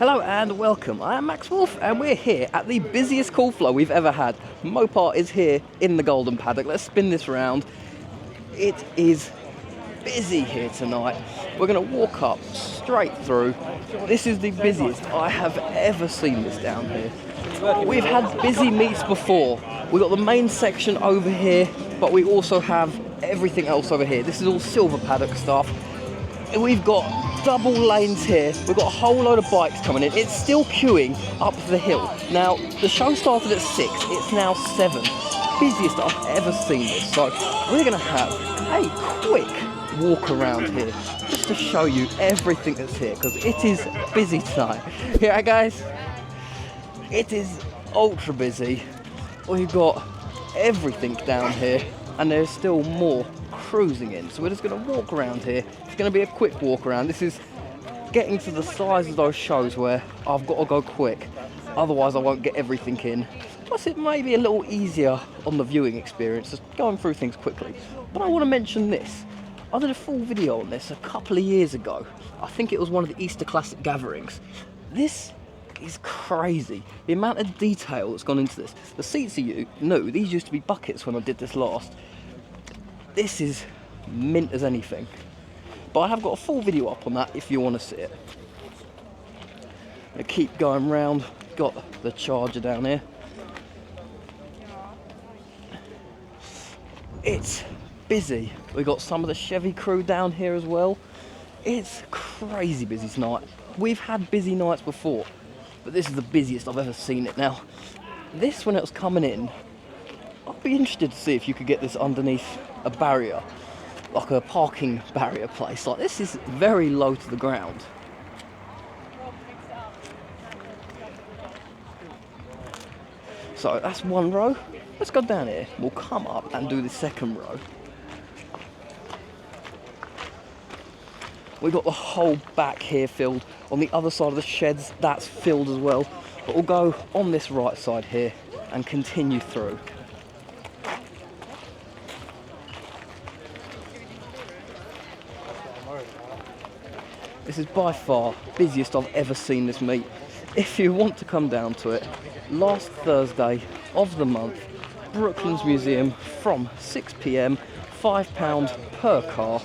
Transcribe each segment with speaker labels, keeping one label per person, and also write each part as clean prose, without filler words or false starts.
Speaker 1: Hello and welcome. I am Max Wolf and we're here at the busiest Cool Flo we've ever had. Mopar is here in the Golden Paddock. Let's spin this round. It is busy here tonight. We're going to walk up straight through. This is the busiest I have ever seen this down here. We've had busy meets before. We've got the main section over here, but we also have everything else over here. This is all silver paddock stuff. We've got double lanes here. We've got a whole load of bikes coming in. It's still queuing up the hill. Now, the show started at 6. It's now 7. Busiest I've ever seen this. So we're going to have a quick walk around here just to show you everything that's here because it is busy tonight. Yeah, guys, it is ultra busy. We've got everything down here and there's still more cruising in. So we're just going to walk around here. It's going to be a quick walk around. This is getting to the size of those shows where I've got to go quick. Otherwise I won't get everything in. Plus it may be a little easier on the viewing experience, just going through things quickly. But I want to mention this. I did a full video on this a couple of years ago. I think it was one of the Easter Classic gatherings. This is crazy. The amount of detail that's gone into this. The seats are new. These used to be buckets when I did this last. This is mint as anything. But I have got a full video up on that if you want to see it. I keep going round. Got the Charger down here. It's busy. We've got some of the Chevy crew down here as well. It's crazy busy tonight. We've had busy nights before, but this is the busiest I've ever seen it. Now, this when it was coming in, I'd be interested to see if you could get this underneath a barrier, like a parking barrier place. Like this is very low to the ground. So that's one row. Let's go down here. We'll come up and do the second row. We've got the whole back here filled. On the other side of the sheds, that's filled as well. But we'll go on this right side here and continue through. This is by far busiest I've ever seen this meet. If you want to come down to it, last Thursday of the month, Brooklands Museum from 6 PM, £5 per car.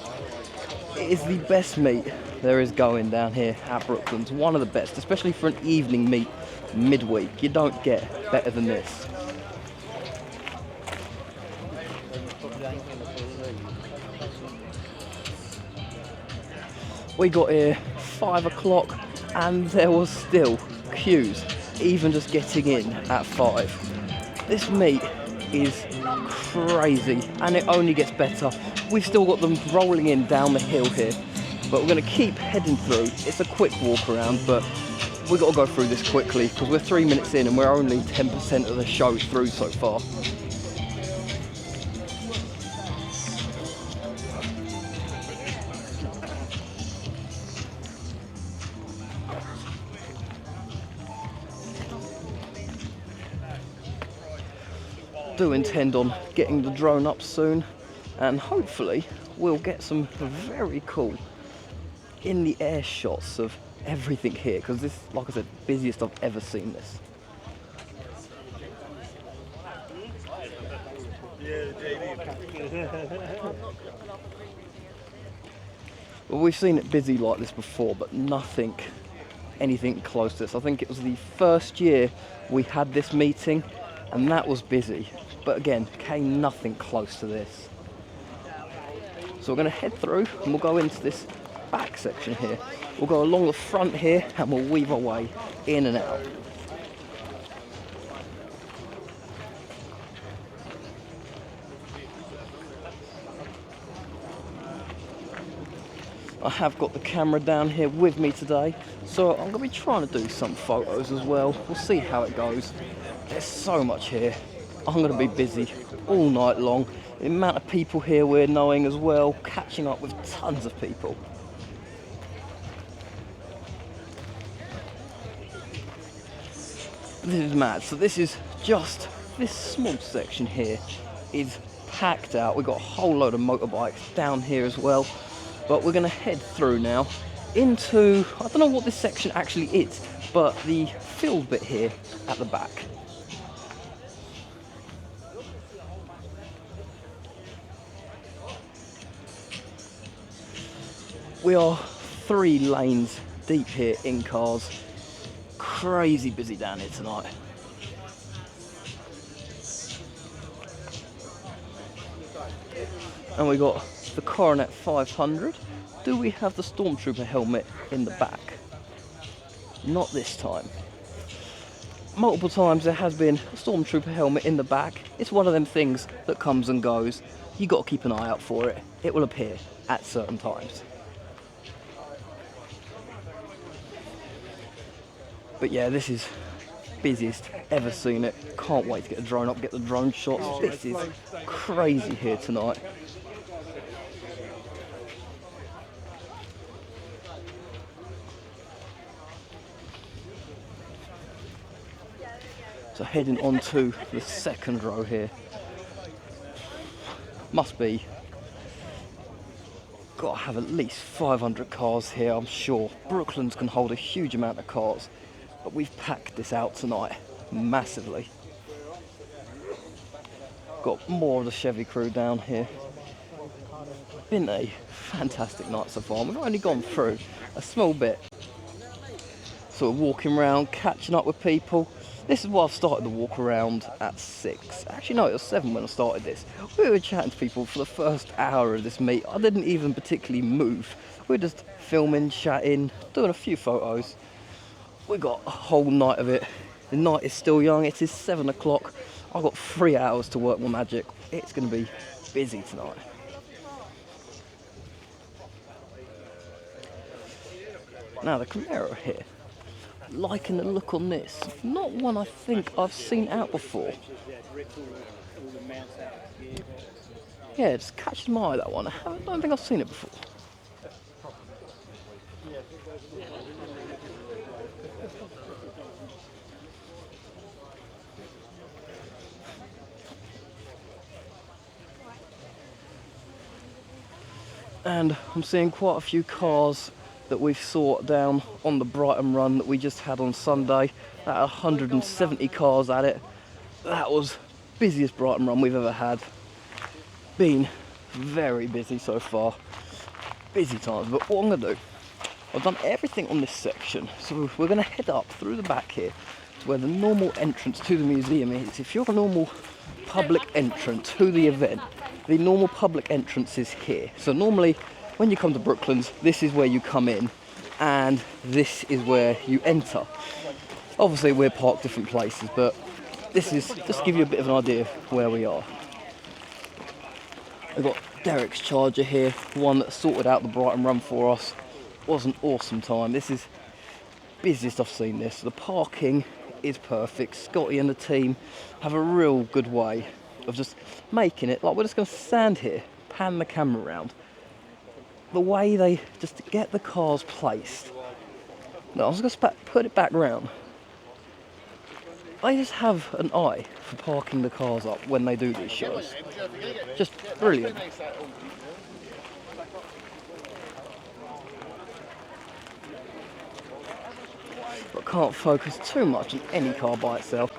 Speaker 1: It is the best meet there is going down here at Brooklands. One of the best, especially for an evening meet midweek. You don't get better than this. We got here 5 o'clock and there was still queues, even just getting in at 5. This meet is crazy and it only gets better. We've still got them rolling in down the hill here, but we're going to keep heading through. It's a quick walk around, but we've got to go through this quickly because we're 3 minutes in and we're only 10% of the show through so far. Do intend on getting the drone up soon and hopefully we'll get some very cool in the air shots of everything here because this, like I said, busiest I've ever seen this. Well, we've seen it busy like this before, but anything close to this. I think it was the first year we had this meeting and that was busy, but again, came nothing close to this. So we're going to head through and we'll go into this back section here. We'll go along the front here and we'll weave our way in and out. I have got the camera down here with me today, so I'm going to be trying to do some photos as well. We'll see how it goes. There's so much here. I'm going to be busy all night long. The amount of people here we're knowing as well, catching up with tons of people. This is mad. So this is just this small section here is packed out. We've got a whole load of motorbikes down here as well. But we're going to head through now into, I don't know what this section actually is, but the filled bit here at the back. We are 3 lanes deep here in cars. Crazy busy down here tonight. And we got the Coronet 500. Do we have the Stormtrooper helmet in the back? Not this time. Multiple times there has been a Stormtrooper helmet in the back. It's one of them things that comes and goes. You got to keep an eye out for it. It will appear at certain times. But yeah, this is busiest ever seen it. Can't wait to get the drone up, get the drone shots. This is crazy here tonight. So heading on to the second row here. Must be, gotta have at least 500 cars here, I'm sure. Brooklands can hold a huge amount of cars, but we've packed this out tonight massively. Got more of the Chevy crew down here. Been a fantastic night so far. We've only gone through a small bit. Sort of walking around, catching up with people. This is why I've started the walk around at 6. Actually, no, it was 7 when I started this. We were chatting to people for the first hour of this meet. I didn't even particularly move. We were just filming, chatting, doing a few photos. We got a whole night of it. The night is still young. It is 7 o'clock. I've got 3 hours to work my magic. It's going to be busy tonight. Now the Camaro here. Liking the look on this. Not one I think I've seen out before. Yeah, just catches my eye, that one. I don't think I've seen it before. And I'm seeing quite a few cars that we've saw down on the Brighton run that we just had on Sunday. That 170 cars at it. That was busiest Brighton run we've ever had. Been very busy so far. Busy times, but what I'm gonna do, I've done everything on this section, so we're gonna head up through the back here to where the normal entrance to the museum is. If you're a normal public entrance to the event, the normal public entrance is here. So normally when you come to Brooklands, this is where you come in and this is where you enter. Obviously we're parked different places, but this is just to give you a bit of an idea of where we are. We've got Derek's Charger here, one that sorted out the Brighton run for us. Was an awesome time. This is busiest I've seen this. The parking is perfect. Scotty and the team have a real good way of just making it like we're just going to stand here, pan the camera around. The way they just get the cars placed. No, I was going to put it back round. They just have an eye for parking the cars up when they do these shows. Just brilliant. But can't focus too much on any car by itself.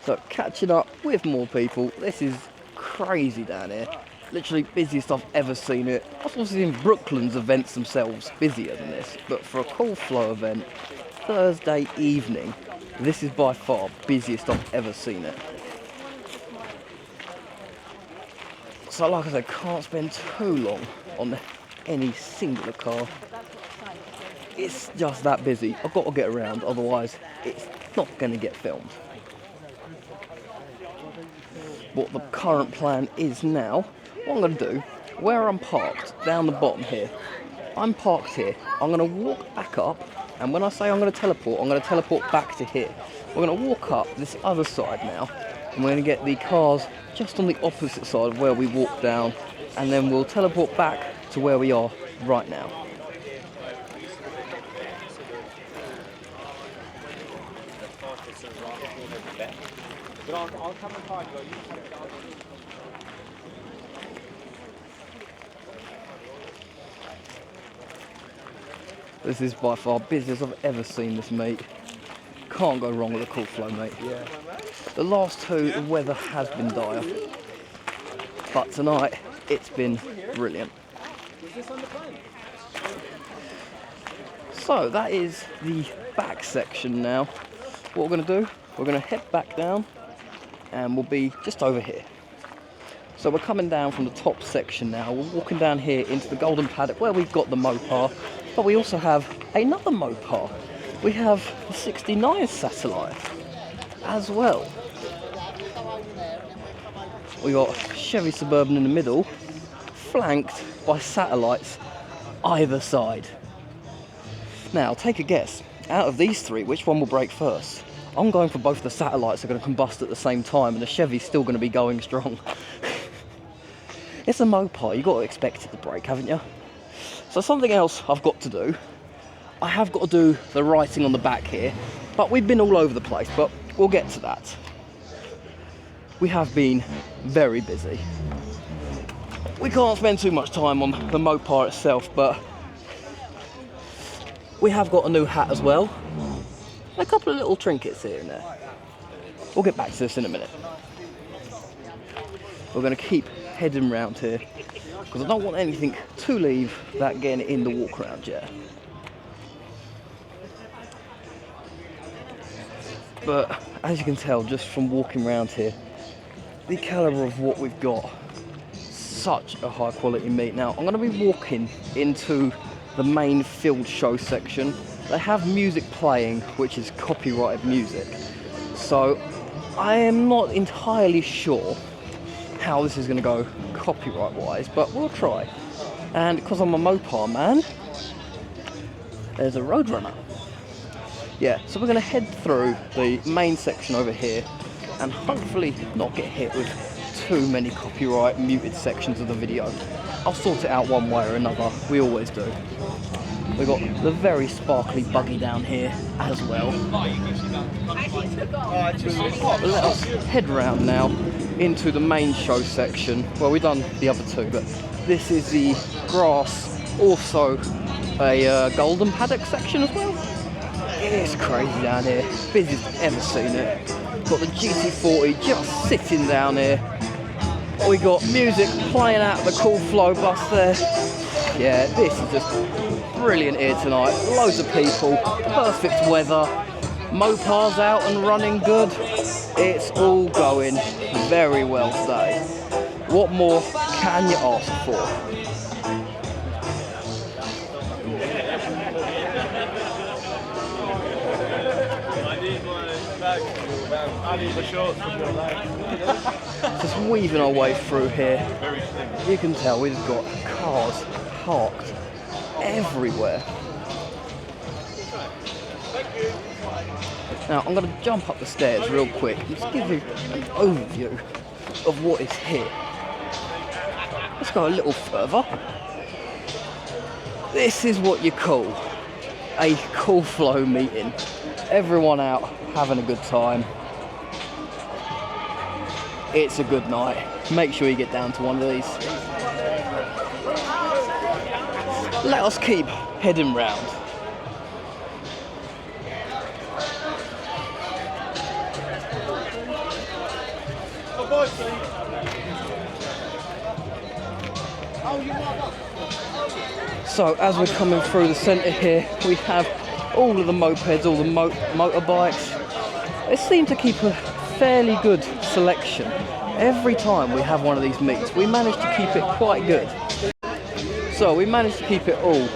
Speaker 1: So catching up with more people. This is crazy down here. Literally busiest I've ever seen it. I've also seen Brooklands events themselves busier than this, but for a Cool Flo event, Thursday evening, this is by far busiest I've ever seen it. So like I said, can't spend too long on any singular car. It's just that busy. I've got to get around, otherwise it's not going to get filmed. What the current plan is now, what I'm going to do, where I'm parked, down the bottom here, I'm parked here, I'm going to walk back up, and when I say I'm going to teleport back to here. We're going to walk up this other side now, and we're going to get the cars just on the opposite side of where we walked down, and then we'll teleport back to where we are right now. This is by far busiest I've ever seen this meet. Can't go wrong with a Cool Flo, mate. Yeah. The last two, the weather has been dire, but tonight it's been brilliant. So that is the back section now. What we're going to do, we're going to head back down and we'll be just over here. So we're coming down from the top section now. We're walking down here into the Golden Paddock where we've got the Mopar, but we also have another Mopar. We have the 69 Satellite as well. We got Chevy Suburban in the middle, flanked by Satellites either side. Now, take a guess. Out of these three, which one will break first? I'm going for both the Satellites are going to combust at the same time, and the Chevy's still going to be going strong. It's a Mopar, you've got to expect it to break, haven't you? So something else I've got to do. I have got to do the writing on the back here, but we've been all over the place, but we'll get to that. We have been very busy. We can't spend too much time on the Mopar itself, but we have got a new hat as well. And a couple of little trinkets here and there. We'll get back to this in a minute. We're going to keep heading round here because I don't want anything to leave that getting in the walk around yet. But as you can tell just from walking around here, the calibre of what we've got, such a high quality meat. Now I'm going to be walking into the main field show section. They have music playing which is copyrighted music, so I am not entirely sure how this is going to go copyright wise, but we'll try. And because I'm a Mopar man, there's a Roadrunner. Yeah, so we're going to head through the main section over here and hopefully not get hit with too many copyright muted sections of the video. I'll sort it out one way or another, we always do. We've got the very sparkly buggy down here as well. Let us head round now into the main show section. Well, we've done the other two, but this is the grass, also a golden paddock section as well. It's crazy down here, busiest I've ever seen it. Got the GT40 just sitting down here. We got music playing out the Cool Flo bus there. Yeah, this is just brilliant here tonight. Loads of people, perfect weather, Mopars out and running good. It's all going very well today. What more can you ask for? Just weaving our way through here. You can tell we've got cars parked everywhere. Now I'm going to jump up the stairs real quick and just give you an overview of what is here. Let's go a little further. This is what you call a Cool Flo meeting. Everyone out having a good time. It's a good night. Make sure you get down to one of these. Let us keep heading round. So as we're coming through the centre here, we have all of the mopeds, all the motorbikes. They seem to keep a fairly good selection. Every time we have one of these meets, we manage to keep it quite good. So we managed to keep it all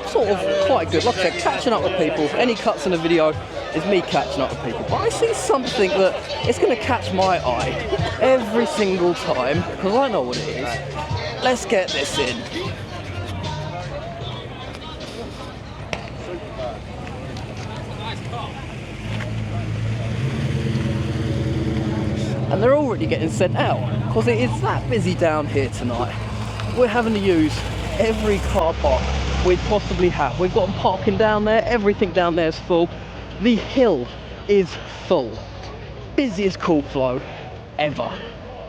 Speaker 1: sort of quite good. Like I said, catching up with people. Any cuts in the video is me catching up with people. But I see something that it's going to catch my eye every single time, because I know what it is. Let's get this in. And they're already getting sent out because it is that busy down here tonight. We're having to use every car park we'd possibly have. We've got them parking down there, everything down there is full. The hill is full. Busiest Cool Flo ever.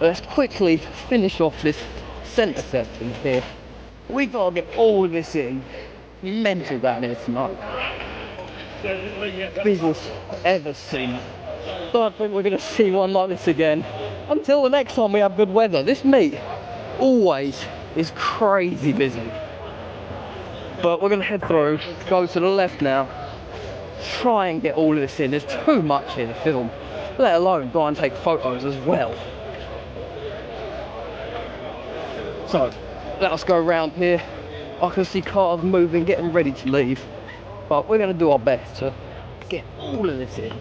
Speaker 1: Let's quickly finish off this centre section here. We've got to get all of this in. Mental down here tonight. we've ever seen. Don't think we're going to see one like this again until the next time we have good weather. This meet always is crazy busy. But we're going to head through, go to the left now, try and get all of this in. There's too much here to film, let alone go and take photos as well. So let us go around here. I can see cars moving, getting ready to leave, but we're going to do our best to get all of this in.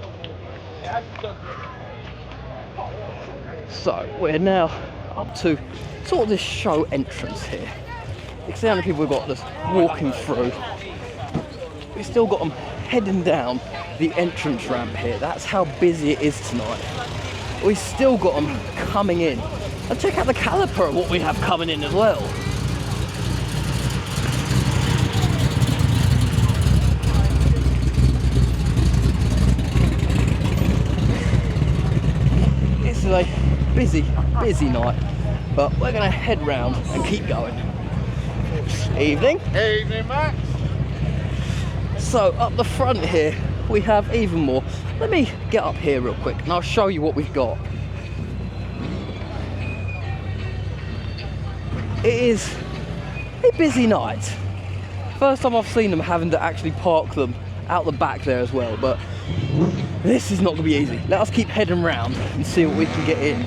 Speaker 1: So we're now up to sort of this show entrance here. You can see how many people we've got just walking through. We've still got them heading down the entrance ramp here. That's how busy it is tonight. We've still got them coming in. And check out the caliper of what we have coming in as well. This is a busy night, but we're going to head round and keep going. Evening.
Speaker 2: Evening, Max.
Speaker 1: So up the front here we have even more. Let me get up here real quick and I'll show you what we've got. It is a busy night. First time I've seen them having to actually park them out the back there as well, but this is not going to be easy. Let us keep heading round and see what we can get in.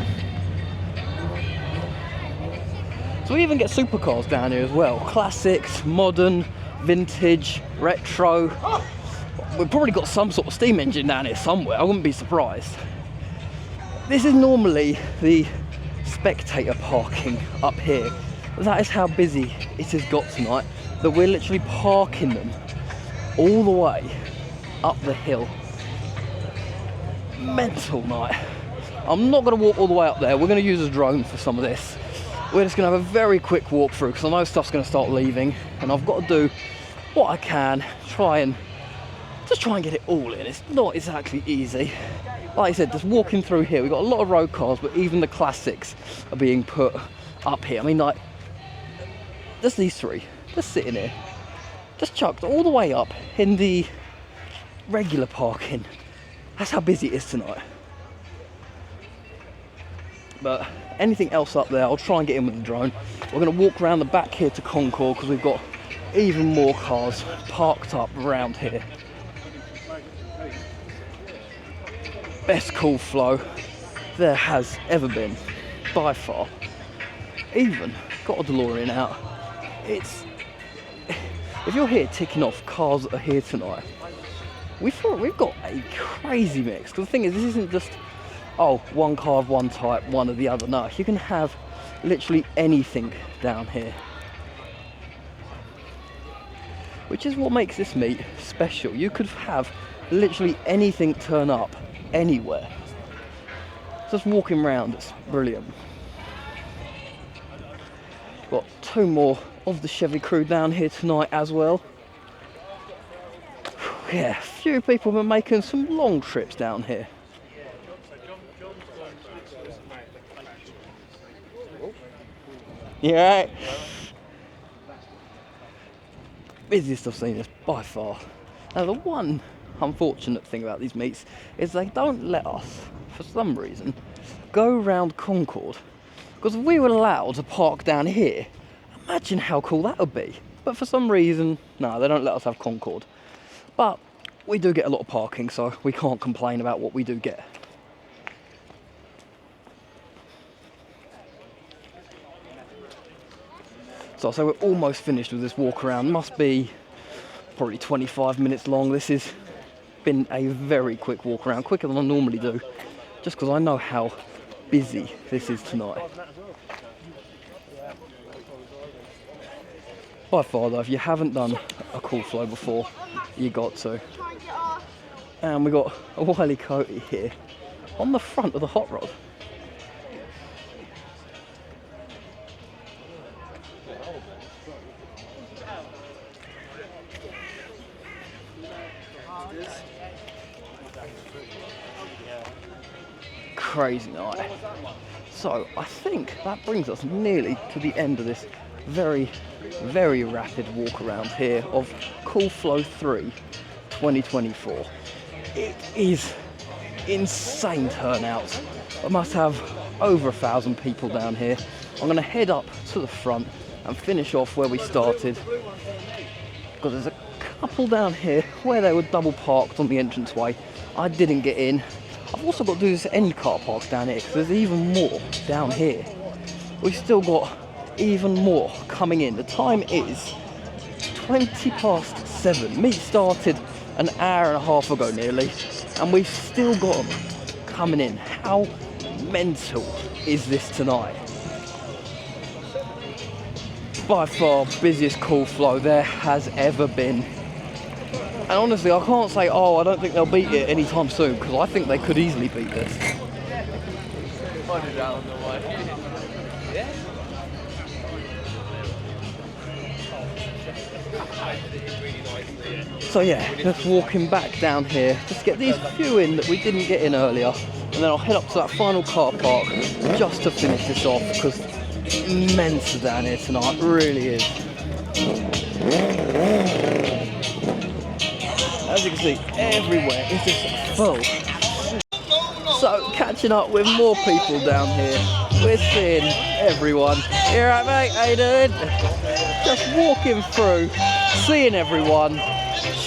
Speaker 1: So we even get supercars down here as well. Classics, modern, vintage, retro. We've probably got some sort of steam engine down here somewhere. I wouldn't be surprised. This is normally the spectator parking up here. That is how busy it has got tonight, that we're literally parking them all the way up the hill. Mental night. I'm not going to walk all the way up there. We're going to use a drone for some of this. We're just going to have a very quick walkthrough because I know stuff's going to start leaving and I've got to do what I can, try and get it all in. It's not exactly easy. Like I said, just walking through here, we've got a lot of road cars, but even the classics are being put up here. I mean, like, just these three, just sitting here, just chucked all the way up in the regular parking. That's how busy it is tonight. But anything else up there, I'll try and get in with the drone. We're going to walk around the back here to Concord because we've got even more cars parked up around here. Best Cool Flo there has ever been, by far. Even got a DeLorean out. It's, if you're here ticking off cars that are here tonight, we've got a crazy mix. Because the thing is, this isn't just, oh, one car of one type, one of the other. No, you can have literally anything down here, which is what makes this meet special. You could have literally anything turn up anywhere. Just walking around, it's brilliant. Got two more of the Chevy crew down here tonight as well. Yeah, a few people have been making some long trips down here. Yeah, right. Busiest I've seen this by far. Now the one unfortunate thing about these meets is they don't let us, for some reason, go round Concord. Because if we were allowed to park down here, imagine how cool that would be. But for some reason, no, they don't let us have Concord. But we do get a lot of parking, so we can't complain about what we do get. So we're almost finished with this walk around. Must be probably 25 minutes long. This has been a very quick walk around, quicker than I normally do, just because I know how busy this is tonight. By far though, if you haven't done a Cool Flo before, you got to. And we got a Wile E. Coyote here on the front of the hot rod. Crazy night. So I think that brings us nearly to the end of this very, very rapid walk around here of Cool Flo 3 2024. It is insane turnout. I must have over 1,000 people down here. I'm going to head up to the front and finish off where we started, because there's a couple down here where they were double parked on the entranceway. I didn't get in. I've also got to do this end car parks down here because there's even more down here. We've still got even more coming in. The time is 7:20. Meet started an hour and a half ago nearly, and we've still got them coming in. How mental is this tonight? By far busiest Cool Flo there has ever been. And honestly, I can't say, oh, I don't think they'll beat it anytime soon, because I think they could easily beat this. So yeah, just walking back down here, just get these few in that we didn't get in earlier, and then I'll head up to that final car park just to finish this off, because it's immense down here tonight, it really is. As you can see, everywhere is just full. So, catching up with more people down here, we're seeing everyone. You alright, mate? How you doing? Just walking through, seeing everyone.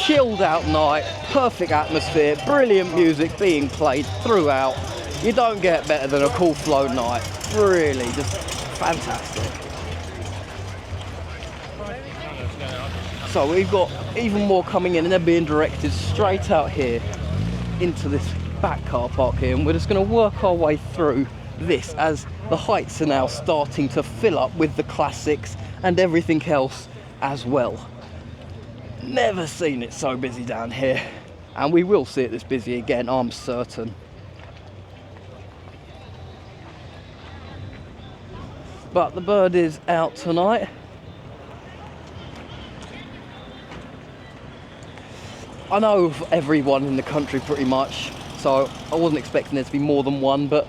Speaker 1: Chilled out night, perfect atmosphere, brilliant music being played throughout. You don't get better than a Cool Flo night. Really, just fantastic. So we've got even more coming in, and they're being directed straight out here into this back car park here, and we're just going to work our way through this as the heights are now starting to fill up with the classics and everything else as well. Never seen it so busy down here, and we will see it this busy again, I'm certain. But the bird is out tonight. I know of everyone in the country pretty much, so I wasn't expecting there to be more than one, but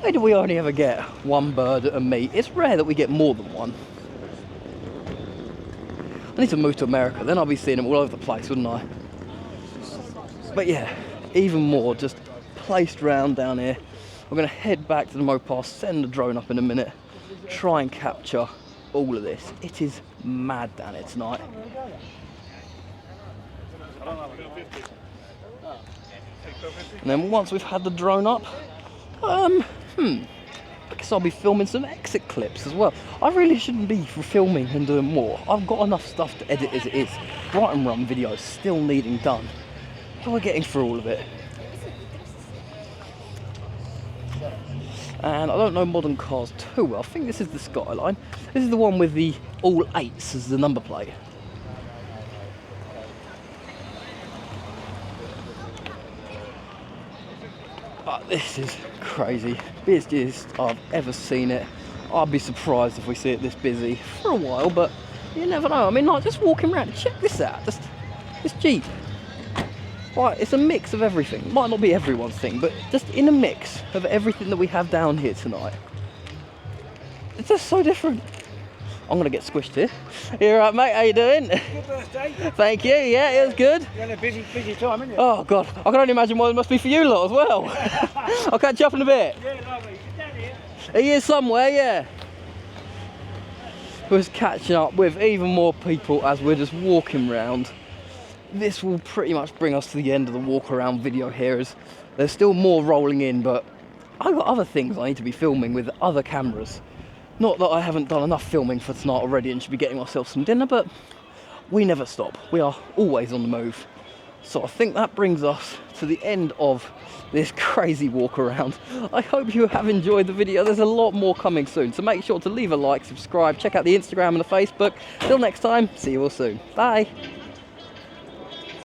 Speaker 1: why do we only ever get one bird at a meet? It's rare that we get more than one. I need to move to America, then I'll be seeing them all over the place, wouldn't I? But yeah, even more just placed round down here. We're going to head back to the Mopars, send the drone up in a minute, try and capture all of this. It is mad down here tonight. And then once we've had the drone up, I guess I'll be filming some exit clips as well. I really shouldn't be filming and doing more. I've got enough stuff to edit as it is. Right and run videos still needing done. But we're getting through all of it. And I don't know modern cars too well. I think this is the Skyline. This is the one with the all 8s as the number plate. But this is crazy. Busiest I've ever seen it. I'd be surprised if we see it this busy for a while, but you never know. I mean, like, just walking around, check this out. Just this Jeep. Right, it's a mix of everything. Might not be everyone's thing, but just in a mix of everything that we have down here tonight. It's just so different. I'm gonna get squished here. You alright, mate? How you doing?
Speaker 2: Good birthday.
Speaker 1: Thank you. Yeah, it was good.
Speaker 2: You had a busy time, haven't you?
Speaker 1: Oh God, I can only imagine what it must be for you lot as well. I'll catch you up in a bit.
Speaker 2: Yeah, lovely. You're down here.
Speaker 1: He is somewhere, yeah. We're just catching up with even more people as we're just walking around. This will pretty much bring us to the end of the walk around video here, as there's still more rolling in, but I've got other things I need to be filming with other cameras. Not that I haven't done enough filming for tonight already and should be getting myself some dinner, but we never stop. We are always on the move. So I think that brings us to the end of this crazy walk around. I hope you have enjoyed the video. There's a lot more coming soon, so make sure to leave a like, subscribe, check out the Instagram and the Facebook. Till next time, see you all soon. Bye.